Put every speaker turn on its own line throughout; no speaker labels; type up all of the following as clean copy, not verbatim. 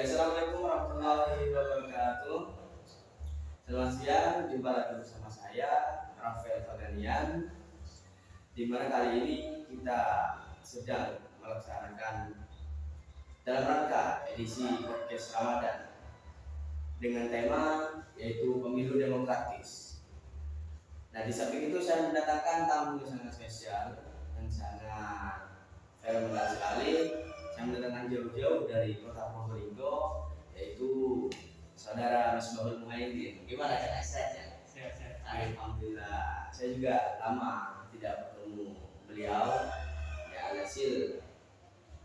Ya, assalamualaikum warahmatullahi wabarakatuh. Selamat siang, jumpa lagi bersama saya, Rafael Fadanian. Di mana kali ini kita sedang melaksanakan dalam rangka edisi podcast Ramadan dengan tema yaitu pemilu demokratis. Nah, di samping itu saya mendatangkan tamu yang sangat spesial dan sangat fenomenal sekali. Saya mendatangkan jauh-jauh dari kota Probolinggo, yaitu saudara Misbahul Muhaimin. Gimana ya? Sehat?
Sehat.
Alhamdulillah. Saya juga lama tidak bertemu beliau. Ya, hasil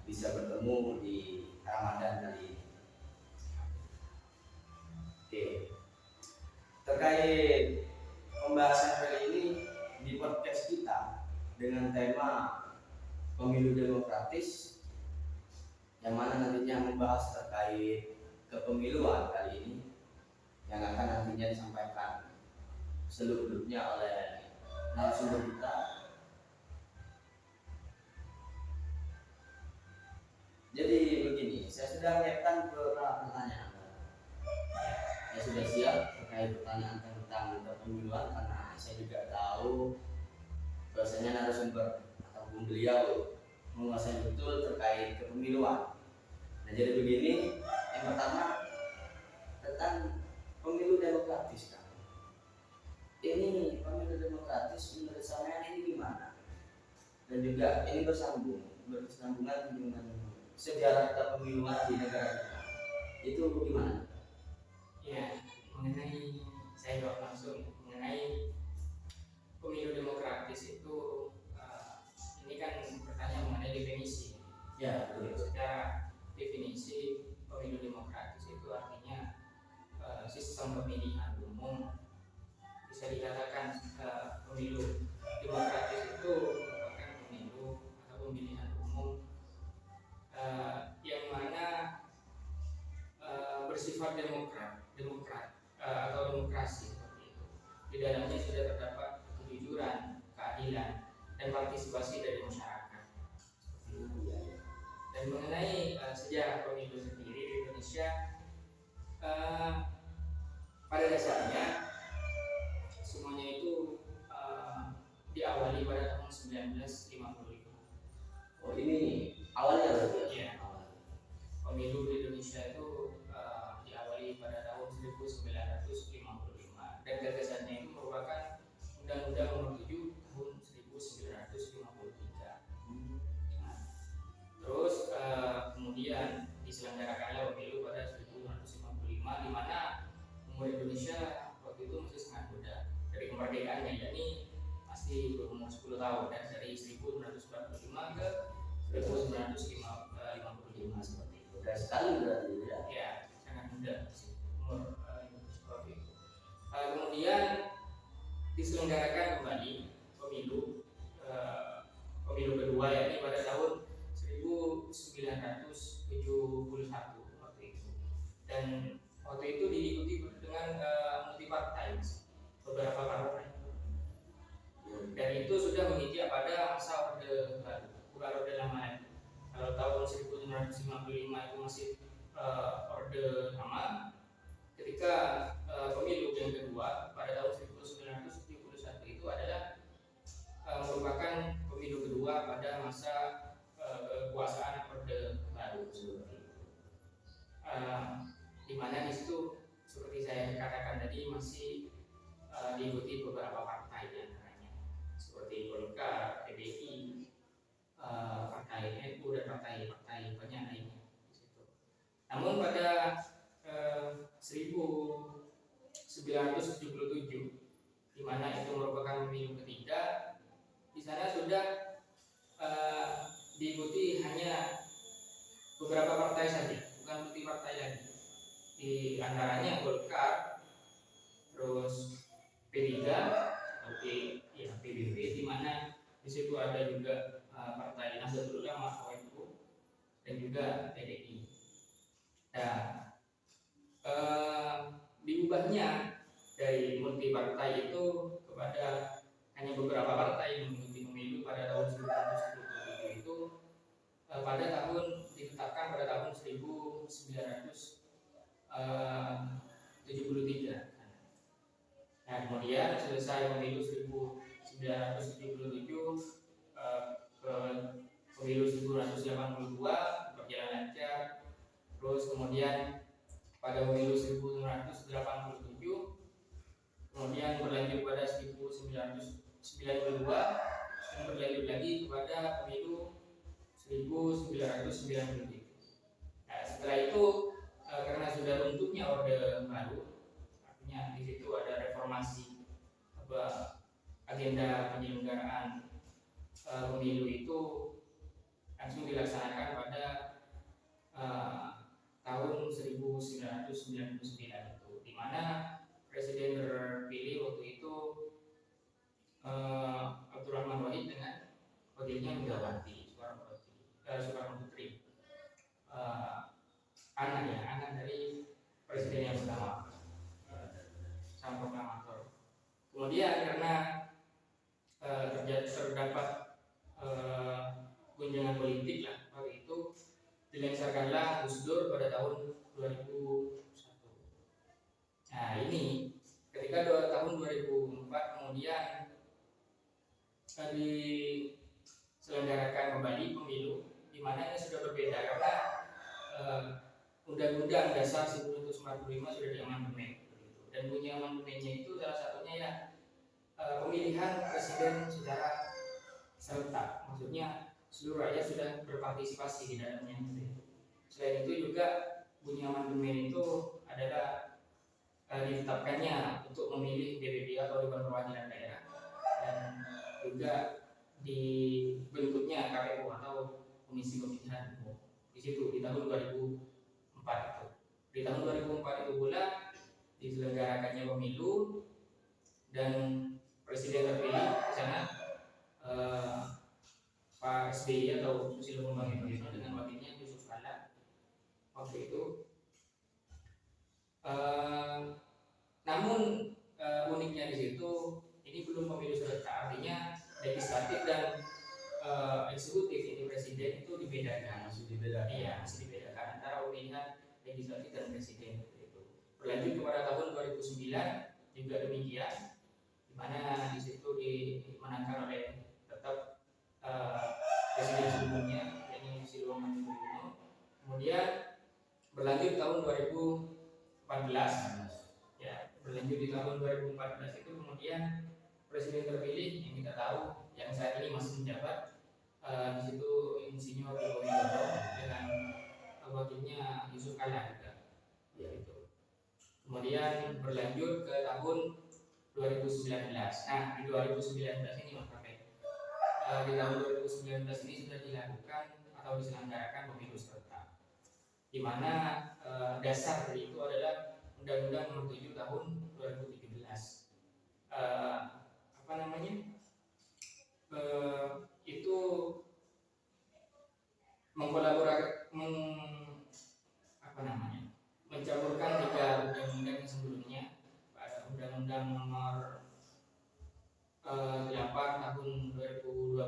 bisa bertemu di Ramadan kali ini. Oke. Terkait pembahasan kali ini di podcast kita dengan tema pemilu demokratis, yang mana nantinya membahas terkait kepemiluan kali ini, yang akan nantinya disampaikan seluruhnya oleh narasumber kita. Jadi begini, saya sudah menyiapkan beberapa pertanyaan. Saya sudah siap terkait pertanyaan tentang kepemiluan, karena saya juga tahu bahwasanya narasumber ataupun beliau menguasai betul terkait kepemiluan. Nah, jadi begini, yang pertama tentang pemilu demokratis kan. Ini pemilu demokratis menurut saya ini gimana? Dan juga ini bersambungan dengan sejarah kepemiluan di negara kita. Itu gimana?
Ya, mengenai saya jawab langsung mengenai pemilu demokratis itu ini kan pertanyaan mengenai definisi.
Ya, betul.
Secara definisi pemilu demokratis itu artinya sistem pemilihan umum. Bisa dikatakan pemilu demokratis itu merupakan pemilu atau pemilihan umum yang mana bersifat demokrat atau demokrasi seperti itu. Di dalamnya sudah terdapat kejujuran, keadilan, dan partisipasi dari masyarakat. Dan mengenai sejarah pemilu sendiri di Indonesia, pada dasarnya semuanya itu diawali pada tahun 1955.
Oh, ini awalnya berarti ya?
Iya. Pemilu di Indonesia itu diawali pada tahun 1955 dan gagasannya itu merupakan Undang-Undang Nomor 7 tahun 1953. Nah, terus kemudian diselenggarakanlah pemilu pada 1955, di mana umur Indonesia waktu itu masih sangat muda dari kemerdekaannya, yakni masih berumur 10 tahun, dan dari 1945 ke 1955 seperti itu.
Udah sekali berarti ya?
Ya, sangat muda umur seperti itu. Kemudian diselenggarakan kembali pemilu kedua, yakni pada tahun 1971 waktu itu. Dan waktu itu diikuti dengan multi partai, beberapa partai. Dan itu sudah menginjak pada masa orde baru, bukan orde lama lagi. Kalau tahun 1955 itu masih orde lama. Ketika pemilu yang kedua pada tahun 1971 itu adalah merupakan pemilu kedua pada masa kekuasaan orde baru seperti itu. Di mana di situ seperti saya katakan tadi masih diikuti beberapa partai diantaranya seperti Golkar, PBI, partai NU, dan partai banyak lainnya di situ. Namun pada 1977, di mana itu merupakan pemilu ketiga, di sana sudah diikuti hanya beberapa partai saja, bukan multi partai lagi. Di antaranya Golkar, terus P3 atau PBB, di mana di situ ada juga partai Nahdlatul Ulama (NU) dan juga PDI. Nah, diubahnya dari multi partai itu kepada hanya beberapa partai yang mengikuti pemilu pada tahun 1977 itu pada tahun ditetapkan pada tahun 1973. Nah, kemudian selesai pemilu 1977 ke pemilu 1982 berjalan lancar. Terus kemudian pada pemilu 1987 kemudian berlanjut pada 1992 dan berlanjut lagi kepada pemilu 1993. Nah, setelah itu karena sudah bentuknya orde baru, artinya di situ ada reformasi agenda penyelenggaraan pemilu itu langsung dilaksanakan pada tahun 1999 itu, di mana presiden terpilih waktu itu Abdurrahman Wahid dengan wakilnya Megawati Soekarno Putri, anak dari presiden yang pertama, sang proklamator. Kemudian karena terdapat guncangan politik lah waktu itu, dilengsarkanlah Gus Dur pada tahun 2001. Nah, ini ketika tahun 2004 kemudian diselenggarakan kembali pemilu, di mana ini sudah berbeda karena Undang-Undang Dasar 1945 sudah diamandemen, dan bunyi amandemennya itu salah satunya ya pemilihan presiden secara serentak, maksudnya seluruh rakyat sudah berpartisipasi di dalamnya. Selain itu juga bunyi amandemen itu adalah ditetapkannya untuk memilih DPD atau Dewan Perwakilan Daerah, dan juga dibentuknya KPU atau Komisi Pemilihan Umum di situ di tahun 2004 itu. Di tahun 2004 itu pula diselenggarakannya pemilu dan presiden terpilih di sana Pak SBY atau Susilo Bambang Yudhoyono dengan wakilnya Yusuf Kala waktu itu. Namun uniknya di situ ini belum pemilu serentak, artinya legislatif dan eksekutif ini presiden itu dibedakan. Iya, masih dibedakan antara pemilihan legislatif dan presiden itu. Berlanjut kepada tahun 2009 juga demikian, di mana di situ dimenangkan oleh tetap presiden sebelumnya, yakni Susilo Bambang Yudhoyono. Kemudian berlanjut tahun 2014, ya, berlanjut di tahun 2014 itu kemudian presiden terpilih yang kita tahu yang saat ini masih menjabat di situ Insinyur Joko Widodo dengan wakilnya Yusuf Kala juga. Ya, itu. Kemudian berlanjut ke tahun 2019. Nah, di 2019 ini Mas Rafi, di tahun 2019 ini sudah dilakukan atau diselenggarakan pemilu serentak, di mana dasar dari itu adalah Undang-Undang Nomor 7 Tahun 2017. Itu mencampurkan tiga undang-undang yang sebelumnya, ada Undang-Undang Nomor 8 Tahun 2012,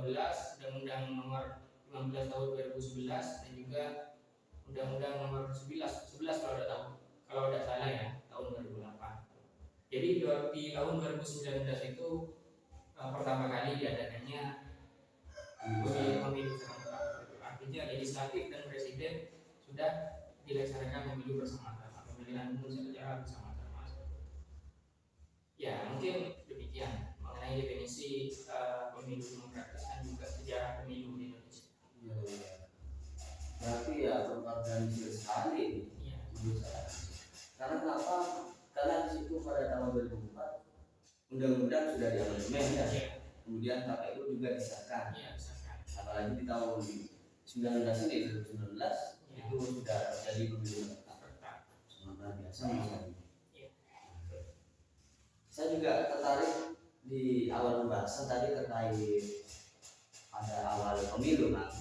Undang-Undang Nomor 15 Tahun 2011, dan juga Undang-Undang Nomor 11 kalau tidak salah ya, tahun 2008. Jadi di tahun 2019 itu pertama kali diadakannya pemilu serentak. Artinya legislatif dan presiden sudah dilaksanakan pemilu bersama-sama, pemilihan umum secara bersama-sama. Ya, mungkin demikian mengenai definisi pemilu demokratis dan juga sejarah pemilu di Indonesia.
Ya. Berarti ya terorganisir sekali ini.
Ya.
Karena kenapa? Karena di situ pada tahun 2004 undang-undang sudah diamandemen ya. Kemudian KPU juga disahkan.
Ya, disahkan.
Apalagi di tahun 19 ini 2019 itu sudah jadi pemilu serentak. Sangat biasa sekali. Saya juga tertarik di awal pembahasan tadi terkait pada awal pemilu kan,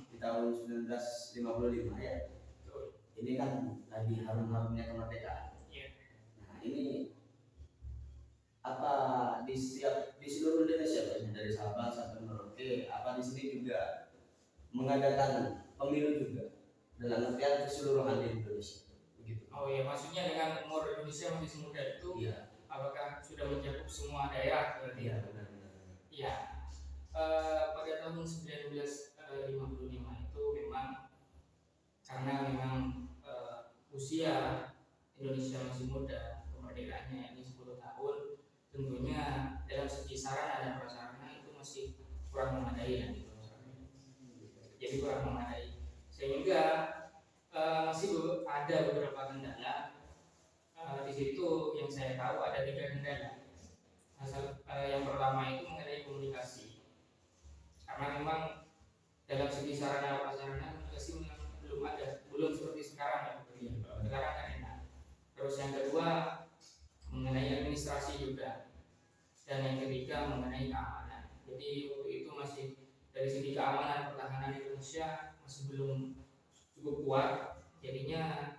di tahun 1955 ya. Ini kan lagi harum-harumnya kemerdekaan. Nah, ini apa di seluruh Indonesia, dari Sabang sampai Merauke, apa di sini juga mengadakan pemilu juga dalam artian keseluruhan di Indonesia begitu.
Oh ya, maksudnya dengan umur Indonesia masih muda itu,
Iya.
apakah sudah mencakup semua daerah berarti?
Iya, benar-benar.
Iya. Pada tahun 1955 itu memang karena memang usia Indonesia masih muda, kemerdekaannya ini 10 tahun, tentunya dalam segi sarana dan prasarana itu masih kurang memadai ya, gitu. Jadi kurang memadai, sehingga masih ada beberapa kendala. Di situ yang saya tahu ada 3 kendala. Yang pertama itu mengenai komunikasi, karena memang dalam segi sarana prasarana komunikasi belum seperti sekarang ya. Sekarang kan enak. Terus yang kedua mengenai administrasi juga, dan yang ketiga mengenai keamanan. Jadi waktu itu masih dari segi keamanan pertahanan Indonesia masih belum cukup kuat. Jadinya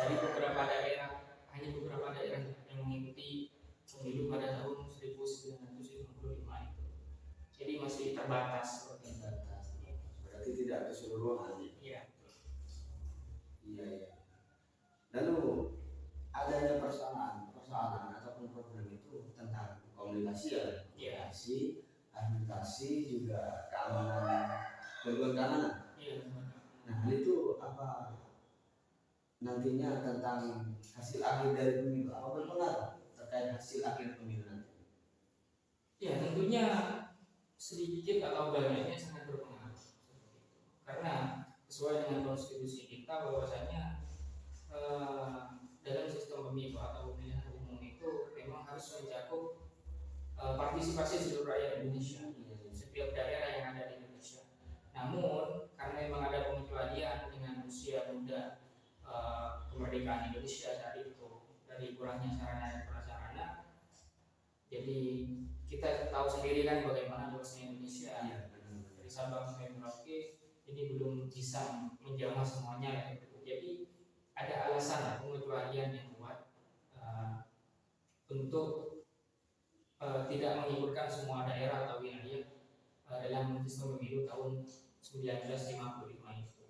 dari beberapa daerah, hanya beberapa daerah yang mengikuti pemilu pada tahun 1955 itu. Jadi masih terbatas.
Berarti tidak keseluruhan.
Iya.
Iya, iya. Lalu adanya persoalan ataupun problem itu tentang komunikasi ya, komunikasi, administrasi juga keamanan, gangguan keamanan.
Iya.
Nah, hal itu apa nantinya tentang hasil akhir dari pemilu? Apa berpengaruh terkait hasil akhir pemilu nanti?
Ya, tentunya sedikit atau banyaknya sangat berpengaruh. Karena sesuai dengan konstitusi kita bahwasanya dalam sistem pemilu atau pemilihan umum itu memang harus mencakup partisipasi seluruh rakyat Indonesia, setiap daerah yang ada di Indonesia. Namun karena memang ada pengecualian dengan usia muda kemerdekaan Indonesia saat itu dari kurangnya sarana dan prasarana, jadi kita tahu sendiri kan bagaimana luasnya Indonesia, dari Sabang sampai Merauke, ini belum bisa menjamah semuanya gitu. Jadi ada alasan pengecualian yang kuat untuk tidak mengikutkan semua daerah atau wilayah dalam sistem pemilu tahun 1955 itu.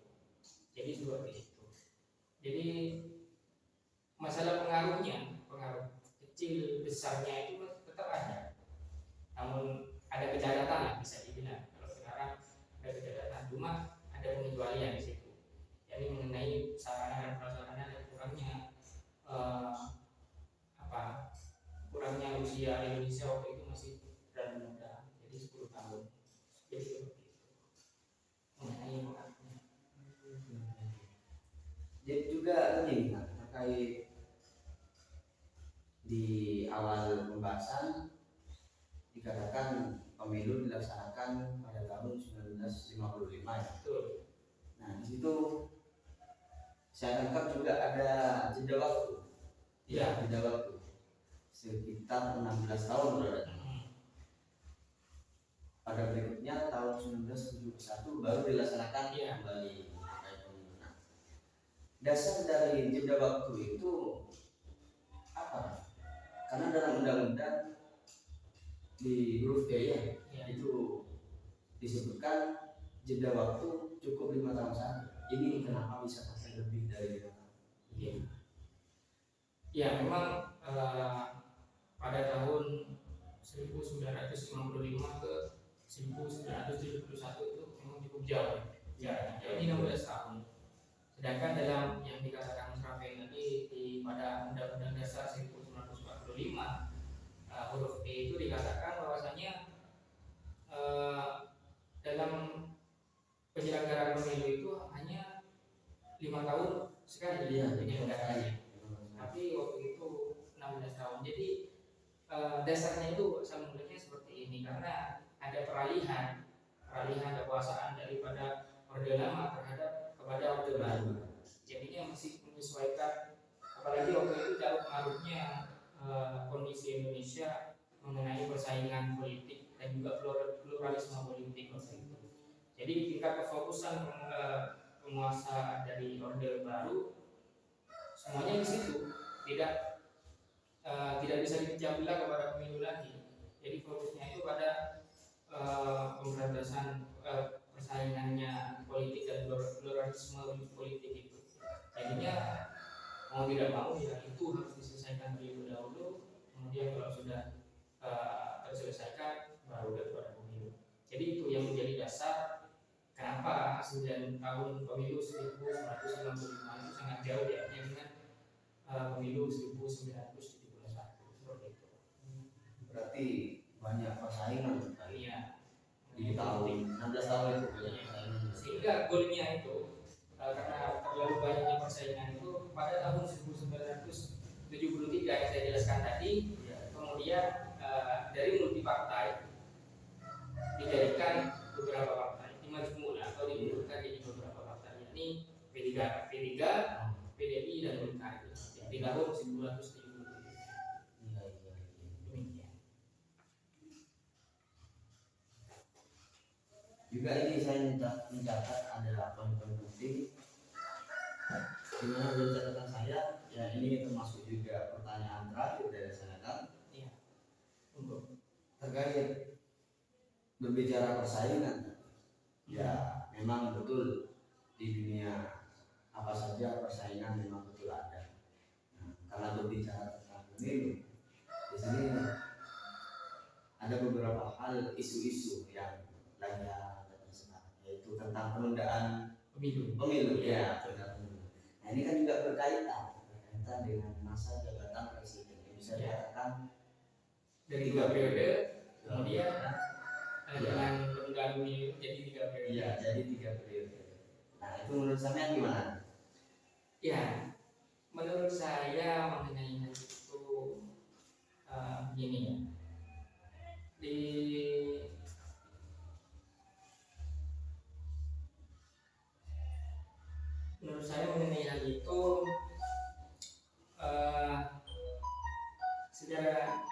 Jadi seperti itu. Jadi masalah pengaruh kecil besarnya itu tetap ada. Namun ada kejahatan lah bisa dibilang. Kalau sekarang ada kejahatan, cuma ada pengecualian di situ. Jadi mengenai sarana dan prasarana dan kurangnya usia Indonesia waktu itu masih terlalu muda, jadi 10 tahun. Jadi seperti itu mengenai pengaruhnya.
Jadi juga tadi terkait di awal pembahasan dikatakan pemilu dilaksanakan pada tahun 1955 ya.
Betul.
Nah, di situ saya tangkap juga ada jeda waktu.
Iya,
jeda waktu sekitar 16 tahun berarti. Pada berikutnya tahun 1971 baru dilaksanakan kembali terkait pemilu. Nah, dasar dari jeda waktu itu apa? Karena dalam undang-undang di huruf E ya, itu disebutkan jeda waktu cukup 5 tahun saja. Ini kenapa bisa sampai lebih dari 5 tahun?
Ya memang pada tahun 1955 ke 1971 itu memang cukup jauh. Ya, ini 16 tahun. Sedangkan dalam yang dikatakan Mas Rafael tadi pada Undang-Undang Dasar 1945 huruf E itu dikatakan bahwasanya dalam penyelenggaraan pemilu itu hanya 5 tahun sekali penyelenggaranya. Tapi waktu itu 16 tahun. Jadi dasarnya itu asal mulanya seperti ini karena ada peralihan kekuasaan daripada Orde Lama kepada Orde Baru. Jadinya masih menyesuaikan, apalagi waktu itu jauh pengaruhnya kondisi Indonesia mengenai persaingan politik dan juga pluralisme politik waktu itu. Jadi tingkat kefokusan penguasa dari Orde Baru semuanya di situ, tidak bisa dipecah belah kepada pemilu lagi. Jadi fokusnya itu pada pemberantasan persaingannya politik dan pluralisme politik itu. Jadinya mau tidak mau ya itu harus diselesaikan terlebih dahulu. Kemudian kalau sudah terselesaikan baru pada pemilu. Jadi itu yang menjadi dasar kenapa 9 tahun pemilu 1995 itu sangat jauh ya dengan pemilu 1971 seperti itu.
Berarti banyak persaingan
Iya.
di tahun 16 tahun itu banyak persaingan.
Sehingga goalnya itu karena terlalu banyaknya persaingan itu pada tahun 1973 yang saya jelaskan tadi, kemudian dari multi partai dijadikan beberapa partai, dimajmul atau digabungkan jadi beberapa partai, yakni P3, PDI dan Golkar di tahun 1973. Demikian.
Juga ini saya mencatat ada poin-poin penting di mana dari catatan saya ya ini termasuk juga pertanyaan terakhir dari saya kan terkait berbicara persaingan. Ya memang betul di dunia apa saja persaingan memang betul ada. Nah, kalau berbicara tentang pemilu di sini ada beberapa hal isu-isu yang lagi hangat sekarang, yaitu tentang penundaan pemilu ya. Nah ini kan juga berkaitan dengan masa jabatan presiden yang bisa dikatakan
dari 2 periode, kemudian dengan penundaan pemilu jadi 3 periode.
Iya, jadi 3 periode. Nah itu menurut saya gimana?
Ya, menurut saya mengenai hal itu begini ya. Menurut saya mengenai hal itu secara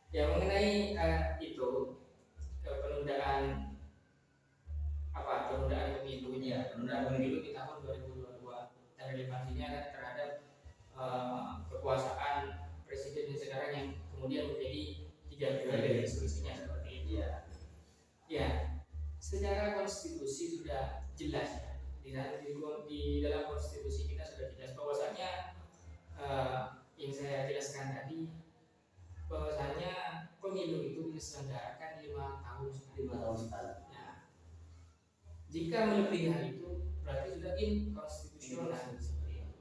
ya mengenai itu penundaan pemilu penundaan pemilu di tahun 2022 dan relevansinya terhadap kekuasaan presiden sekarang yang kemudian menjadi 3 periode solusinya seperti itu. Ya, secara konstitusi sudah jelas ya. Di dalam konstitusi kita sudah jelas bahwasanya yang saya jelaskan tadi bahwasanya pemilu itu diselenggarakan 5 tahun sekali. Nah, jika melebihi hal itu berarti sudah inkonstitusional seperti itu.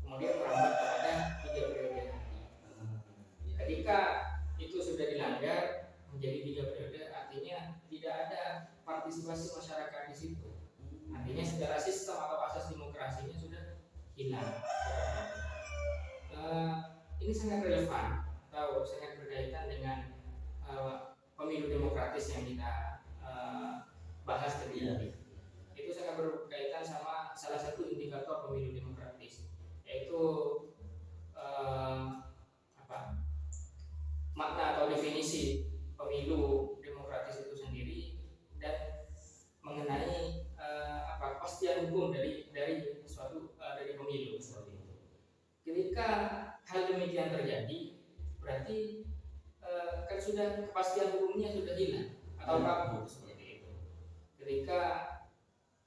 Kemudian merambat kepada 3 periode nanti. Ketika itu sudah dilanggar menjadi 3 periode, artinya tidak ada partisipasi masyarakat di situ. Artinya secara sistem atau asas demokrasinya sudah hilang. Ini sangat relevan atau sangat berkaitan dengan pemilu demokratis yang kita bahas tadi. Itu sangat berkaitan sama salah satu indikator pemilu demokratis, yaitu makna atau definisi pemilu demokratis itu sendiri dan mengenai kepastian hukum dari suatu dari pemilu seperti itu. Ketika hal demikian terjadi, berarti kan sudah kepastian hukumnya sudah hilang atau kabur seperti itu. Ketika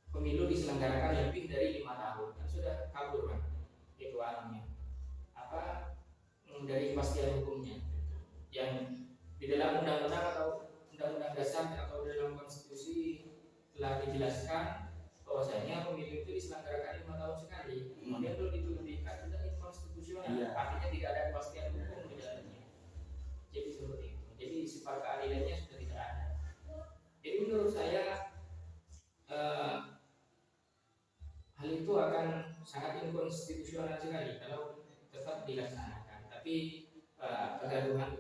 pemilu diselenggarakan lebih dari 5 tahun, kan sudah kabur kan itu dari kepastian hukumnya yang di dalam undang-undang atau undang-undang dasar atau dalam konstitusi telah dijelaskan bahwasanya pemilu itu diselenggarakan 5 tahun sekali. Kemudian kalau itu lebihkan sudah inkonstitusional, artinya tidak ada kepastian hukum di dalamnya. Jadi seperti itu. Jadi sifat keadilannya sudah tidak ada. Jadi menurut saya hal itu akan sangat inkonstitusional sekali kalau tetap dilaksanakan. Tapi kegaduhan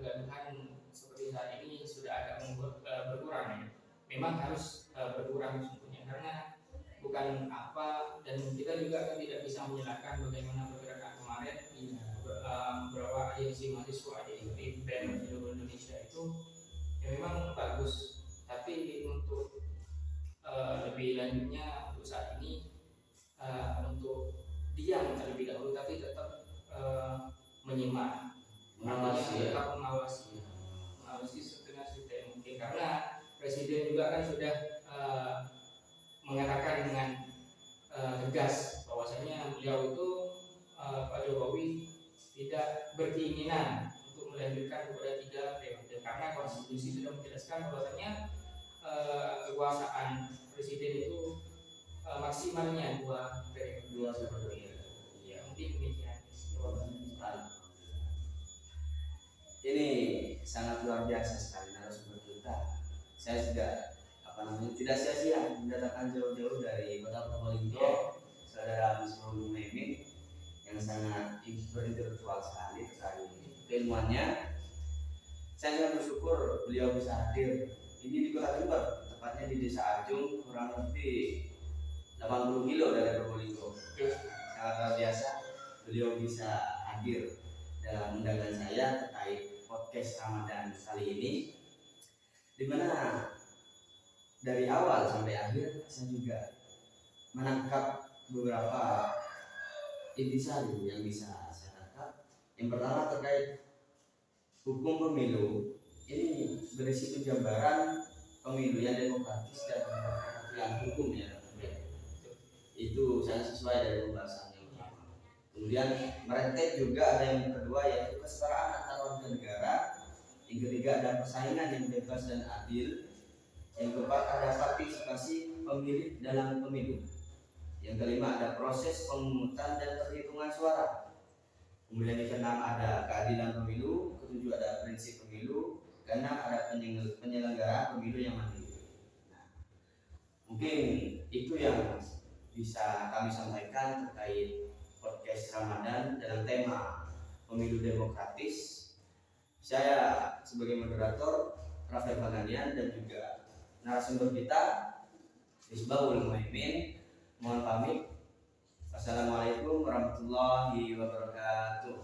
seperti saat ini sudah agak berkurang ya. Memang harus berkurang sesungguhnya karena bukan apa, dan kita juga kan tidak bisa menyalahkan bagaimana pergerakan kemarin di beberapa aliansi mahasiswa di BEM seluruh Indonesia itu ya memang bagus, tapi untuk lebih lanjutnya untuk saat ini untuk diam terlebih dahulu tapi menyimak,
Mengawasi ya.
tetap mengawasi setengah mungkin, karena presiden juga kan sudah mengatakan dengan tegas bahwasanya beliau itu Pak Jokowi tidak berkeinginan untuk melanjutkan kepada 3 periode, karena konstitusi sudah menjelaskan bahwasanya kekuasaan presiden itu maksimalnya 2 periode. Ya, mungkin demikian.
Ini sangat luar biasa sekali narasumber kita. Saya juga tidak sia-sia mendatangkan jauh-jauh dari Kota Probolinggo saudara Muslim Muhammad yang sangat berintelektual sekali terkait keilmuannya. Saya sangat bersyukur beliau bisa hadir ini di Kota Jember, tepatnya di Desa Ajung, kurang lebih 80 kilo dari Probolinggo. Sangat luar biasa beliau bisa hadir dalam undangan saya terkait podcast Ramadan kali ini, dimana dari awal sampai akhir saya juga menangkap beberapa intisari yang bisa saya tangkap. Yang pertama terkait hukum pemilu, ini berisi penjabaran pemilu yang demokratis dan berkepastian hukum ya. Itu saya sesuai dari pembahasan yang pertama. Kemudian merentet juga ada yang kedua, yaitu kesetaraan antar warga negara. Yang ketiga ada persaingan yang bebas dan adil. Yang keempat ada partisipasi pemilih dalam pemilu. Yang kelima ada proses pemungutan dan perhitungan suara. Kemudian yang keenam ada keadilan pemilu. Ketujuh ada prinsip pemilu. Keenam ada penyelenggaraan pemilu yang mandiri. Nah, mungkin itu yang bisa kami sampaikan terkait podcast Ramadan dalam tema pemilu demokratis. Saya sebagai moderator Rafael Paganian dan juga narasumber kita Misbahul Muhaimin mohon pamit. Assalamualaikum warahmatullahi wabarakatuh.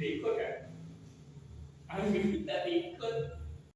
Ikut